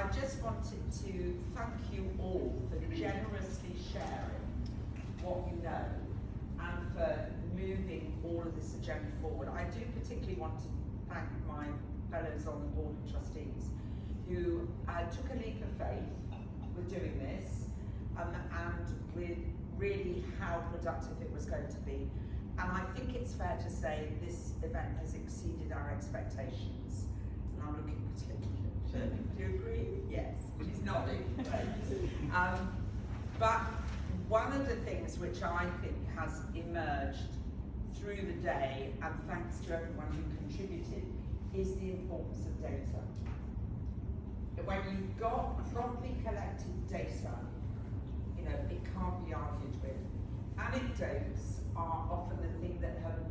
I just wanted to thank you all for generously sharing what you know and for moving all of this agenda forward. I do particularly want to thank my fellows on the Board of Trustees who took a leap of faith with doing this and with really how productive it was going to be. And I think it's fair to say this event has exceeded our expectations. And I'm looking particularly. Do you agree? Yes, she's nodding. But one of the things which I think has emerged through the day, and thanks to everyone who contributed, is the importance of data. When you've got properly collected data, you know, it can't be argued with. Anecdotes are often the thing that have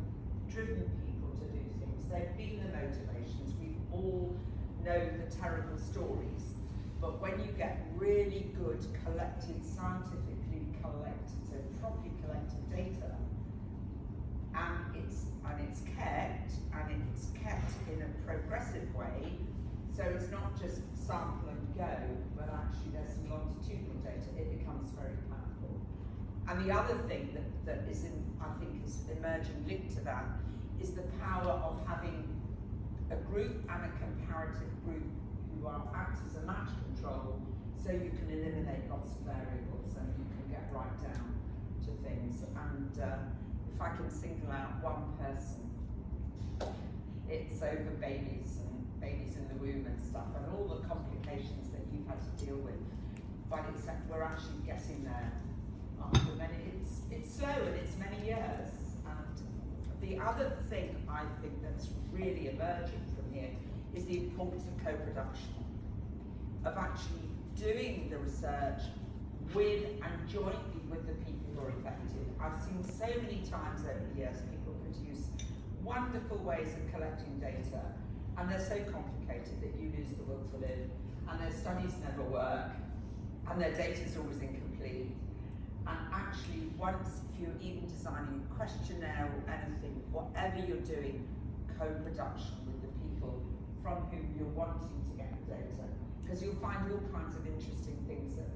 driven people to do things. They've been the motivations. We all know the terrible stories. But when you get really good collected, scientifically collected, so properly collected data, and it's kept in a progressive way, so it's not just sample and go, but actually there's some longitudinal data, it becomes very powerful. And the other thing that is I think is emerging linked to that is the power of having a group and a comparative group who act as a match control, so you can eliminate lots of variables and you can get right down to things. And if I can single out one person, it's over babies in the womb and stuff, and all the complications that you've had to deal with. But we're actually getting there after many. It's slow and it's many years. And the other thing I think that's really emerging from here is the importance of co-production, of actually doing the research with and jointly with the people who are affected. I've seen so many times over the years people produce wonderful ways of collecting data, and they're so complicated that you lose the will to live, and their studies never work, and their data is always incomplete. And actually, once, if you're even designing a questionnaire or anything, whatever you're doing, co-production with the people from whom you're wanting to get the data, because you'll find all kinds of interesting things that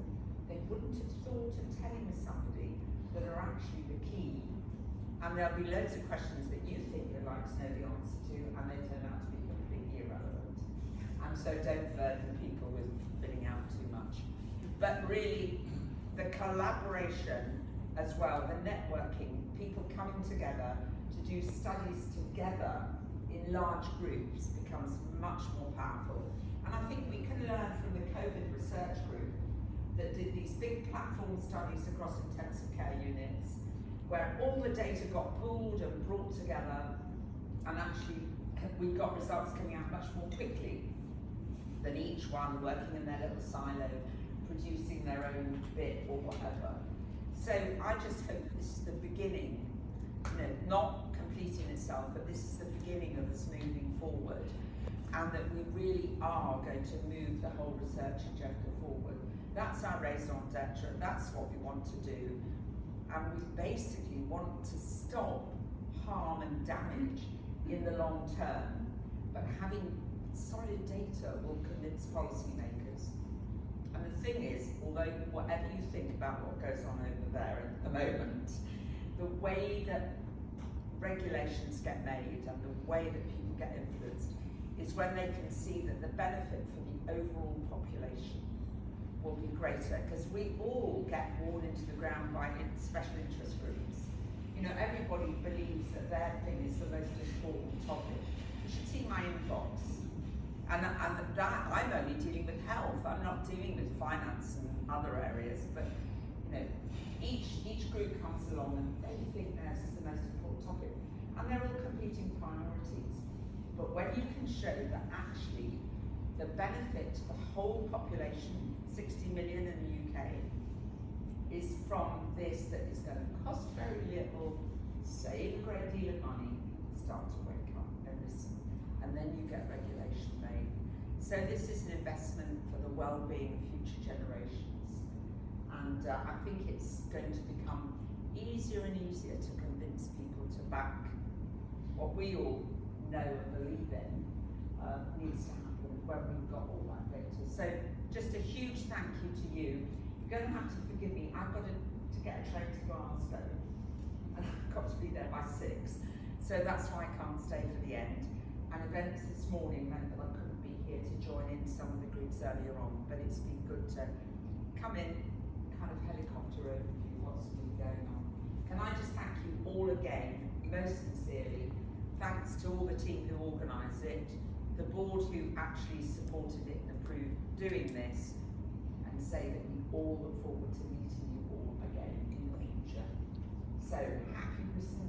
they wouldn't have thought of telling somebody that are actually the key. And there'll be loads of questions that you think you'd like to know the answer to, and they turn out to be completely irrelevant. And so don't burden people with filling out too much. But really, the collaboration as well, the networking, people coming together to do studies together in large groups becomes much more powerful. And I think we can learn from the COVID research group that did these big platform studies across intensive care units, where all the data got pooled and brought together, and actually we got results coming out much more quickly than each one working in their little silo, producing their own bit or whatever. So I just hope this is the beginning, you know, not completing itself, but this is the beginning of us moving forward, and that we really are going to move the whole research agenda forward. That's our raison d'etre, that's what we want to do. And we basically want to stop harm and damage in the long term, but having solid data will convince policymakers. And the thing is, although whatever you think about what goes on over there at the moment, the way that regulations get made and the way that people get influenced is when they can see that the benefit for the overall population will be greater, because we all get worn into the ground by special interest groups. You know, everybody believes that their thing is the most important topic. You should see my inbox. And that I'm only dealing with health. I'm not dealing with finance and other areas. But you know, each group comes along and they think theirs is the most important topic, and they're all competing priorities. But when you can show that actually the benefit to the whole population, 60 million in the UK, is from this that is going to cost very little, save a great deal of money, start to wake up and listen, and then you get regulation made. So this is an investment for the well-being of future generations, and I think it's going to become easier and easier to convince people to back what we all know and believe in needs to happen when we've got all that data. So just a huge thank you to you. You're going to have to forgive me. I've got to get a train to Glasgow, and I've got to be there by 6. So that's why I can't stay for the end. And events this morning meant that I couldn't be here to join in some of the groups earlier on, but it's been good to come in, kind of helicopter overview what's been going on. Can I just thank you all again, most sincerely. Thanks to all the team who organised it, the board who actually supported it and approved doing this, and say that we all look forward to meeting you all again in the future. So, happy Christmas.